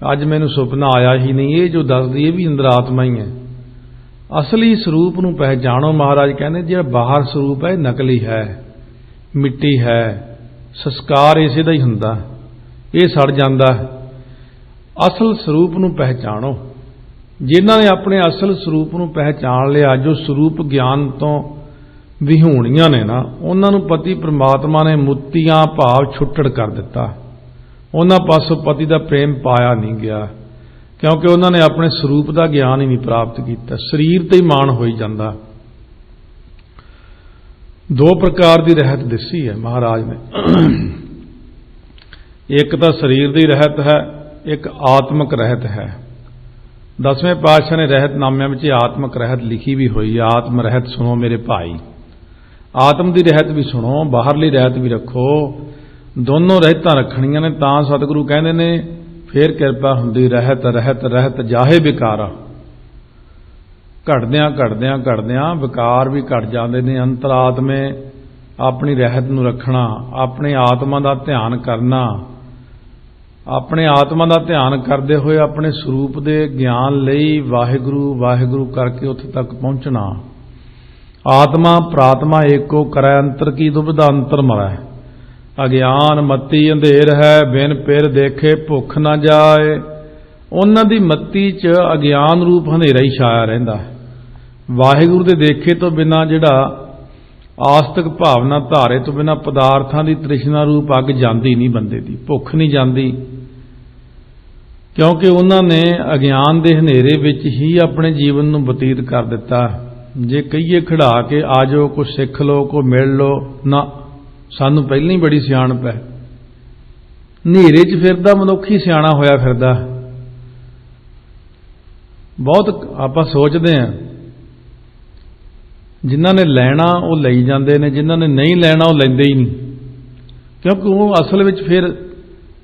अज मैनूं सुपना आया ही नहीं, ये जो दसदी ये भी अंदर आत्मा ही है। असली स्वरूप नूं पहचानो। महाराज कहने जो बाहर स्वरूप है नकली है, मिट्टी है, संस्कार इसे दा ही हुंदा, ये सड़ जांदा। असल स्वरूप नूं पहचानो। जिन्हां ने अपने असल स्वरूप नूं पहचान लिया, जो स्वरूप ज्ञान तो विहूणियां ने ना, उन्हां नूं पति परमात्मा ने मुत्तियां भाव छुट्टड़ कर दिता। उन्हां पासों पति का प्रेम पाया नहीं गया, क्योंकि उन्होंने अपने स्वरूप का ज्ञान ही नहीं प्राप्त किया। शरीर ते ही मान हो जाता। दो प्रकार की रहत दसी है महाराज ने, एक तो शरीर की रहत है, एक आत्मक रहत है। 10वें पातशाह ने रहतनामिਆਂ ਵਿੱਚ आत्मक रहत लिखी भी हुई है। आत्म रहत सुनो मेरे भाई, आत्म की रहत भी सुनो, बाहरली रहत भी रखो, दोनों रहतां रखणियां ने। तां सतगुरु कहंदे ने फिर किरपा हुंदी, रहत रहत रहत जाहे विकारा। घटदियां घटदियां घटदियां विकार भी घट जाते हैं। अंतरात्मे अपनी रहत नूं रखना, अपनी आत्मा का ध्यान करना, अपने आत्मा का ध्यान करते हुए अपने स्वरूप के ज्ञान लई वाहिगुरु वाहिगुरु करके उत्थे तक पहुंचना। आत्मा प्रात्मा एको करै, अंतर की दुविधा अंतर मरै। अज्ञान मत्ती अंधेर है, बिन पिर देखे भुख न जाए। उन्हां दी मत्ती च अज्ञान रूप अंधेरा ही छाया रहिंदा है। वाहिगुरु दे देखे तो बिना जिहड़ा आस्तिक भावना धारे तो बिना पदार्थां दी तृष्णा रूप अग जांदी नहीं, बंदे दी भुख नहीं जांदी, क्योंकि उन्होंने अज्ञान के हनेरे विच ही अपने जीवन नूं बतीत कर दिता। जे कहीए खिड़ा के आ जाओ, कुछ सिख लो, को मिल लो, ना सानू पहले ही बड़ी सियाणप है। हनेरे च फिरदा मनुख ही सियाणा होया फिरदा। बहुत आपां सोचते हैं, जिन्हां ने लैना वो लई जांदे ने, जिन्हां ने नहीं लैना वो लैंदे ही नहीं, क्योंकि वो असल विच फिर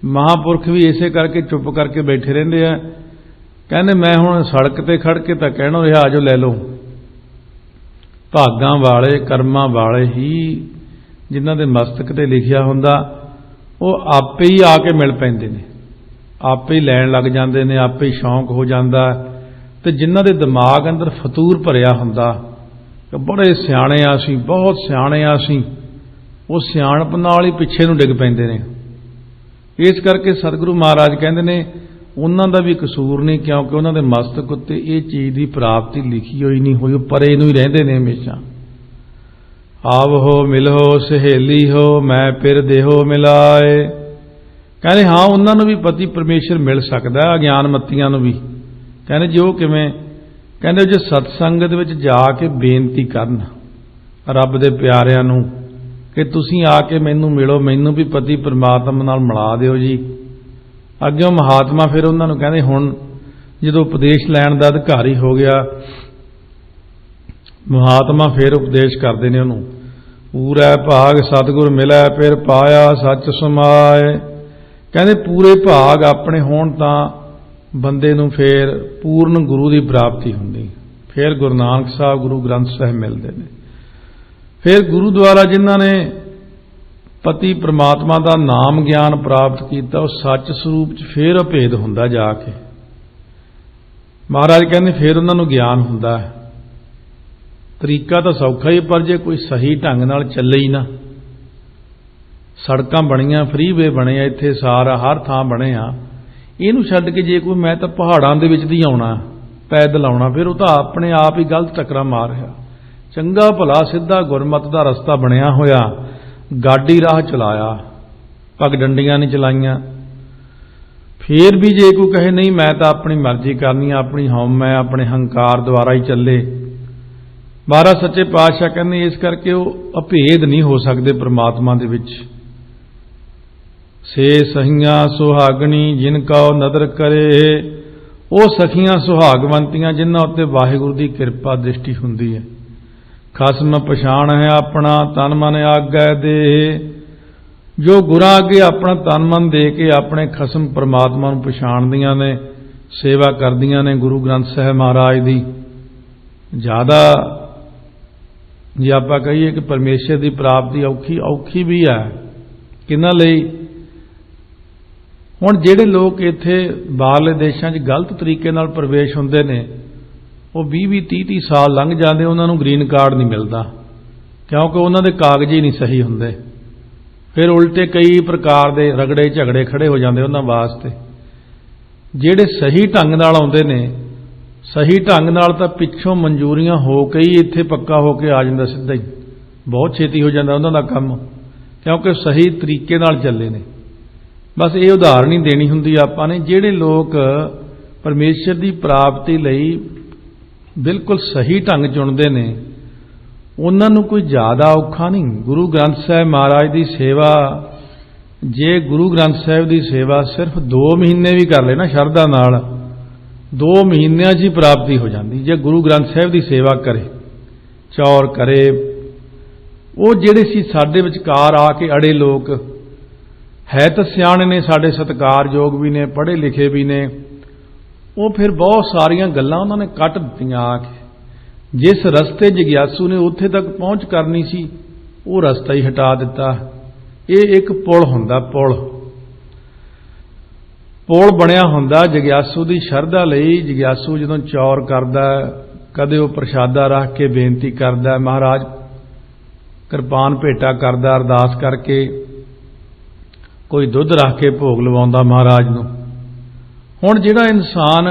महापुरख भी इसे करके चुप करके बैठे रहिंदे आ। कहंदे मैं हुण सड़क ते खड़ के तां कहणों रिहा आ जाओ लै लो। भागां वाले कर्मां वाले ही जिन्हां दे मस्तक ते लिखिया हुंदा वो आपे ही आके मिल पैंदे ने, आपे ही लैण लग जांदे ने, आपे ही शौक हो जांदा। ते जिन्हां दे दिमाग अंदर फतूर भरिया हुंदा कि बड़े सियाणे आ असीं, बहुत सियाणे आ असीं, वो सियाणप नाल ही पिछे नूं डिग पैंदे ने। इस करके सतगुरु महाराज कहंदे ने उन्हां दा भी कसूर नहीं, क्योंकि उन्हां दे मस्तक उत्ते ये चीज़ की प्राप्ति लिखी होई नहीं हुई, परे नूं ही रहिंदे ने हमेशा। आव हो मिलो सहेली हो, मैं फिर देहो मिलाए। कहने हाँ उन्हां नूं भी पति परमेश्वर मिल सकदा है, अज्ञान मत्तियां नूं भी। कहने जो किवें, कहंदे जो सतसंगत विच जाके बेनती करन रब दे प्यारिआं नूं कि तुसीं आके मैनूं मिलो, मैनूं भी पति परमात्मा नाल मिला दिओ जी। अग्गों महात्मा फिर उन्हां नूं कहंदे हुण जदों उपदेश लैण दा अधिकारी हो गया महात्मा फिर उपदेश करते हैं उन्होंने, पूरा भाग सतगुर मिलै फिर पाया सच समाए। कहते पूरे भाग अपने होण तां बंदे नूं फिर पूर्ण गुरु की प्राप्ति हुंदी, फिर गुरु नानक साहब गुरु ग्रंथ साहिब मिलते हैं। फिर गुरु द्वारा जिन्हां ने पति परमात्मा का नाम ज्ञान प्राप्त किया, उस सच स्वरूप च फिर अभेद हुंदा जाके। महाराज कहते फिर उन्होंने ज्ञान हुंदा है। तरीका तो सौखा ही, पर जे कोई सही ढंग नाल चले ही ना, सड़कां बणियां फ्री वे बने आ, इत्थे सारा हर थां बने आ, इहनूं छड्ड के जे कोई मैं तो पहाड़ां दे विच दी आउणा पैदल आउणा, फिर वो तो अपने आप ही गलत टकरा मार रहा। चंगा भला सीधा गुरमत का रस्ता बनया होया, गाड़ी राह चलाया, पगडंडियां नहीं चलाइयां, फिर भी जे कोई कहे नहीं मैं तो अपनी मर्जी करनी, अपनी हौम है अपने हंकार द्वारा ही चले, महाराज सच्चे पातशाह कहते इस करके वो अभेद नहीं हो सकते परमात्मा दे विच। से सहियां सुहागणी जिनका नदर करे, वो सखियां सुहागवंतियां जिन्हां उत्ते वाहिगुरू की कृपा दृष्टि हुंदी है। खसम पछाण है अपना तन मन आगै दे, जो गुरां अगे अपना तन मन दे के अपने खसम परमात्मा नूं पछाणदियां ने, सेवा करदियां ने गुरु ग्रंथ साहिब महाराज दी। ज़्यादा जे आपां कहीए कि परमेश्वर की प्राप्ति औखी औखी भी है किन्हां लई। हुण जिहड़े लोग इत्थे बाहरले देशां 'च गलत तरीके नाल प्रवेश हुंदे ने, वो 20-20 30-30 साल लंघ जाते, उन्होंने ग्रीन कार्ड नहीं मिलता, क्योंकि उन्होंने कागज ही नहीं सही होंगे। फिर उल्टे कई प्रकार के रगड़े झगड़े खड़े हो जाते उन्होंने वास्ते। जिहड़े सही ढंग नाल आउंदे ने, सही ढंग नाल तां पिछों मंजूरियां हो के ही इत्थे पक्का होके आ जांदा, सीधा ही बहुत छेती हो जाता उन्हों दा काम, क्योंकि सही तरीके नाल चले ने। बस ये उदाहरण ही देनी हुंदी आपां ने। जिहड़े लोग परमेश्वर की प्राप्ति लई बिल्कुल सही ढंग चुनते हैं, उन्होंने कोई ज़्यादा औखा नहीं। गुरु ग्रंथ साहिब महाराज की सेवा, जे गुरु ग्रंथ साहिब की सेवा सिर्फ 2 महीने भी कर लेना शरधा नाल, 2 महीनों ही प्राप्ति हो जाती। जे गुरु ग्रंथ साहिब की सेवा करे, चौर करे, वो जिहड़े सी साडे विचकार आके अड़े लोग है तो सियाणे ने, साडे सत्कारयोग भी ने, पढ़े लिखे भी ने, वो फिर बहुत सारिया गल्लां उन्होंने कट दित्तियां आके। जिस रस्ते जग्यासू ने उत्थे तक पहुँच करनी सी, वो रस्ता ही हटा दिता। ये एक पुल हुंदा, पुल बनया हुंदा जग्यासू की शरधा लई। जग्यासू जदों चौर करदा, कदे वो प्रशादा रख के बेनती करदा, महाराज किरपान भेटा करदा, अरदास करके कोई दुध रख के भोग लवाउंदा महाराज नूं। हुण जिहड़ा इंसान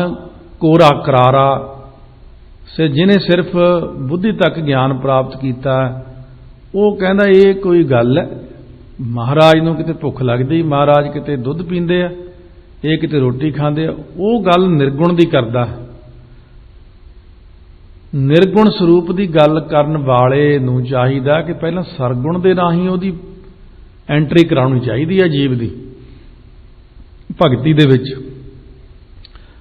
कोरा करारा से जिन्हें सिर्फ बुद्धि तक ज्ञान प्राप्त किया, वो कहता ये कोई गल है, महाराज नूं किते भुख लगदी, महाराज किते दुध पींदे आ, ये किते रोटी खांदे आ, वो गल निर्गुण दी करदा। निर्गुण स्वरूप की गल करन वाले नूं चाहीदा कि पहलां सरगुण दे राहीं उहदी एंट्री कराउणी चाहिदी है जीव की भगती दे विच,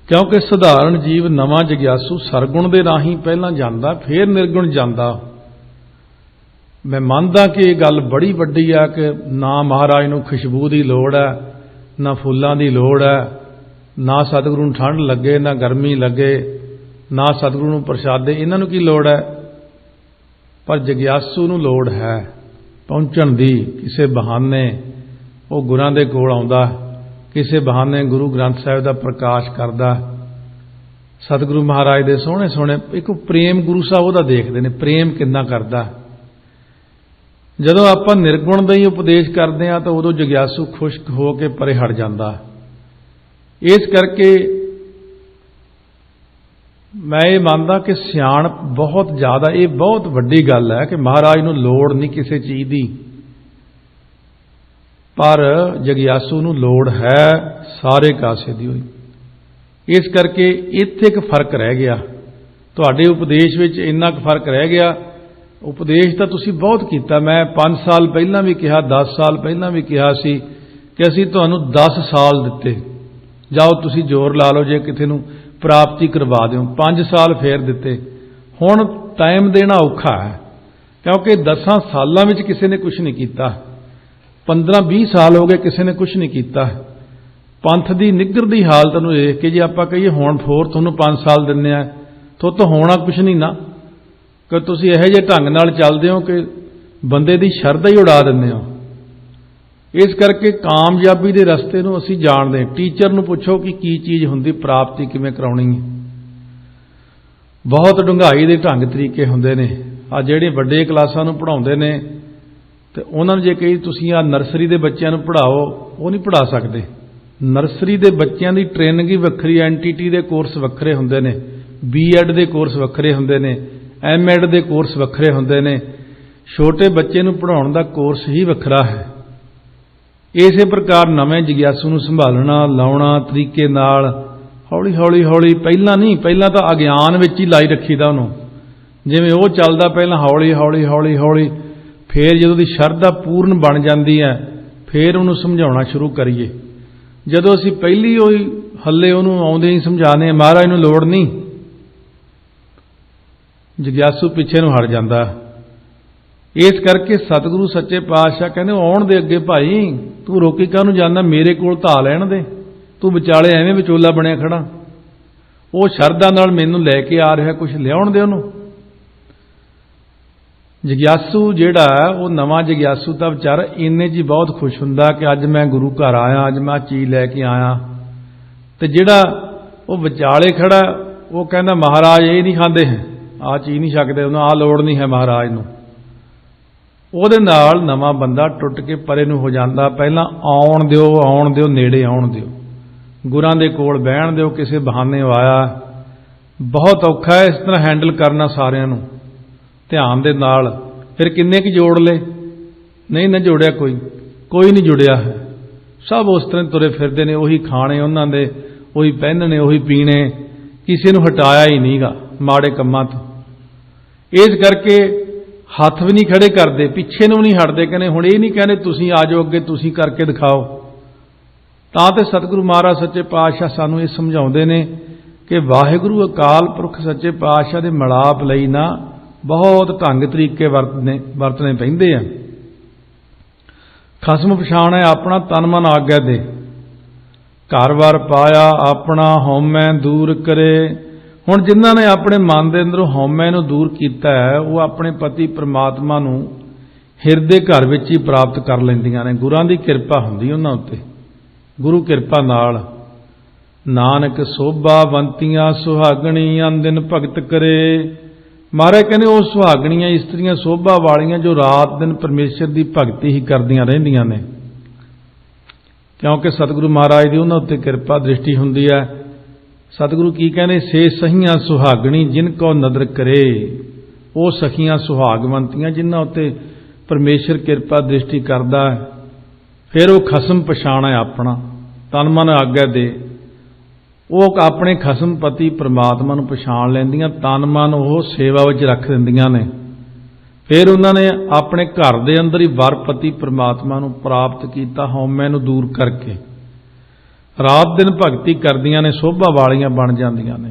क्योंकि सधारण जीव नवां जग्यासू सरगुण दे राहीं पहलां जांदा, फिर निर्गुण जांदा। मैं मानदा कि ये गल बड़ी वड्डी है कि ना महाराज नूं खुशबू की लोड़ है, ना फुल्लां की लोड़ है, ना सतगुरू नूं ठंड लगे, ना गर्मी लगे, ना सतगुरू नूं प्रसादे, इन्हां नूं की लोड़ है। पर जग्यासू नूं लोड़ है पहुंचण दी, किसी बहाने वो गुरां दे कोल आउंदा, किसी बहाने गुरु ग्रंथ साहिब का प्रकाश करदा, सतगुरु महाराज दे सोहणे सोहणे एक प्रेम गुरु साहब उहदा देखदे ने, प्रेम किन्ना करदा। जदों आपां निर्गुण दा ही उपदेश करदे आ तां उदों जग्यासू खुश्क हो के परे हट जांदा। इस करके मैं ये मानदा कि सियाणप बहुत ज़्यादा, ये बहुत वड्डी गल है कि महाराज नूं लोड़ नहीं किसी चीज़ की, पर जग्यासू नूं लोड़ है सारे कासे दी होई। इस करके इत्थे एक फर्क रह गया, तुहाडे उपदेश विच इन्ना क फर्क रह गया। उपदेश तो तुसीं बहुत कीता, मैं 5 साल पहलां भी कहा, 10 साल पहलां भी कहा सी कि असीं तुहानूं 10 साल दिते, जाओ तुसीं जोर ला लो जे किसी नूं प्राप्ति करवा दिओ, 5 साल फेर दिते। हुण टाइम देना औखा है, क्योंकि 10 सालों में किसी ने कुछ नहीं किया, 15-20 साल हो गए किसी ने कुछ नहीं किया। पंथ की निगरदी हालत नूं देख के जे आपां कहिए हुण होर तुहानूं 5 साल दिंदे आ, तो होना कुछ नहीं ना, कि तुसीं इहो जिहे ढंग नाल चलदे हो कि बंदे दी शरधा ही उड़ा दिंदे हो। इस करके कामयाबी के रस्ते नूं असीं जाणदे, टीचर नूं पुछो कि की चीज़ हुंदी, प्राप्ति किवें कराउणी है, बहुत डूंघाई दे ढंग तरीके हुंदे ने। आ जिहड़े वड्डे क्लासां नूं पढ़ाउंदे ने ते उन्हां नूं जे कही तुसीं आ नर्सरी दे बच्चिआं नूं पढ़ाओ, वो नहीं पढ़ा सकदे। नर्सरी दे बच्चिआं दी ट्रेनिंग ही वक्खरी, NTT दे कोर्स वक्खरे हुंदे ने, B.Ed दे कोर्स वक्खरे हुंदे ने, M.Ed दे कोर्स वक्खरे हुंदे ने। छोटे बच्चे नूं पढ़ाउण दा कोर्स ही वक्खरा है। इसे प्रकार नवें जिग्यासू नूं संभालना, लाउणा तरीके नाल हौली हौली हौली, पहला नहीं, पहला तो अज्ञान विच ही लाई रखीदा उहनूं, जिवें वो चलदा पहला हौली हौली हौली हौली, फिर जदों दी शरधा पूर्ण बन जाती है फिर उहनूं समझाउणा शुरू करिए। जदों असीं पहली होई हल्ले उहनूं आउंदे ही समझाने महाराज नूं लोड़ नहीं, जिग्यासू पिछे नूं हट जांदा। इस करके सतगुरु सच्चे पातशाह कहने आउण दे अगे भाई, तू रोकी काहनूं जांदा, मेरे कोल धा लैण दे, तू विचाले एवें विचोला बणिया खड़ा, वो शरधा नाल मैनूं लैके आ रहा, कुछ लियाउण दे उहनूं। जिग्यासू जिहड़ा वो नवां जिग्यासू तां विचारा इन्ने जी बहुत खुश हुंदा कि अज मैं गुरु घर आया, अज मैं चीज़ लैके आया। ते जिहड़ा वो विचाले खड़ा वो कहना महाराज ये नहीं खांदे हैं, आ चीज़ नहीं छकदे, उन्हां आ लोड़ नहीं है महाराज नूं। ਉਹਦੇ ਨਾਲ नवां बंदा टुट के परे ਨੂੰ हो जाता। पहला आउण दिओ नेड़े आउण दिओ, गुरां दे कोल बहण दिओ, किसी बहाने आया। बहुत औखा है इस तरह हैंडल करना सारिਆਂ ਨੂੰ ध्यान दे नाल। फिर किन्ने की जोड़ ले, नहीं ना जोड़िया, कोई नहीं जुड़िया है, सब उस तरह तुरे फिरदे ने, उही खाने उन्हां दे, उही पहनने, उही पीने, किसी ਨੂੰ हटाया ही नहींगा माड़े कम्मां तो। इस करके हथ भी नहीं खड़े करते, पिछे नूं नहीं हटते, कहने हुण ये नहीं कहने तुसीं आ जाओ अगे, तुसीं करके दिखाओ। तां ते सतगुरु महाराज सच्चे पातशाह सानूं ये समझाउंदे ने कि वाहिगुरू अकाल पुरख सच्चे पातशाह दे मिलाप लई ना बहुत ढंग तरीके वरतने पैंदे आ। खसम पछाणै अपना तन मन आग्या दे, घर वार पाया अपना हौमै दूर करे। हुण जिन्हां ने अपने मन के अंदरों हौमै नूं दूर कीता है, वो अपने पति परमात्मा नूं हिरदे घर विच ही प्राप्त कर लैंदियां ने। गुरां दी किरपा हुंदी उन्हां उत्ते, गुरु किरपा नाल। नानक सोभावंतियां सुहागणी अन दिन भगत करे। महाराज कहने वो सुहागणियां इस्त्रियां शोभा वालियां जो रात दिन परमेश्वर की भगती ही करदियां रहिंदियां ने, क्योंकि सतगुरु महाराज की उन्हां उत्ते किरपा दृष्टि हुंदी है। सतगुरु की कहने से सहियां सुहागणी जिनको नदर करे। वो सखियां सुहागवंतियां जिन्हां उत्ते परमेश्वर किरपा दृष्टि करदा है। फिर वो खसम पछाणै अपना, तन मन आग्या दे। वो अपने खसम पति परमात्मा नूं पछाण लैंदियां, तन मन वो सेवा विच रख दिंदियां ने। फिर उन्होंने अपने घर दे अंदर ही वर पति परमात्मा नूं प्राप्त कीता, हौमै नूं दूर करके रात दिन भगती करदियां ने, शोभा वालियां बन जांदियां ने।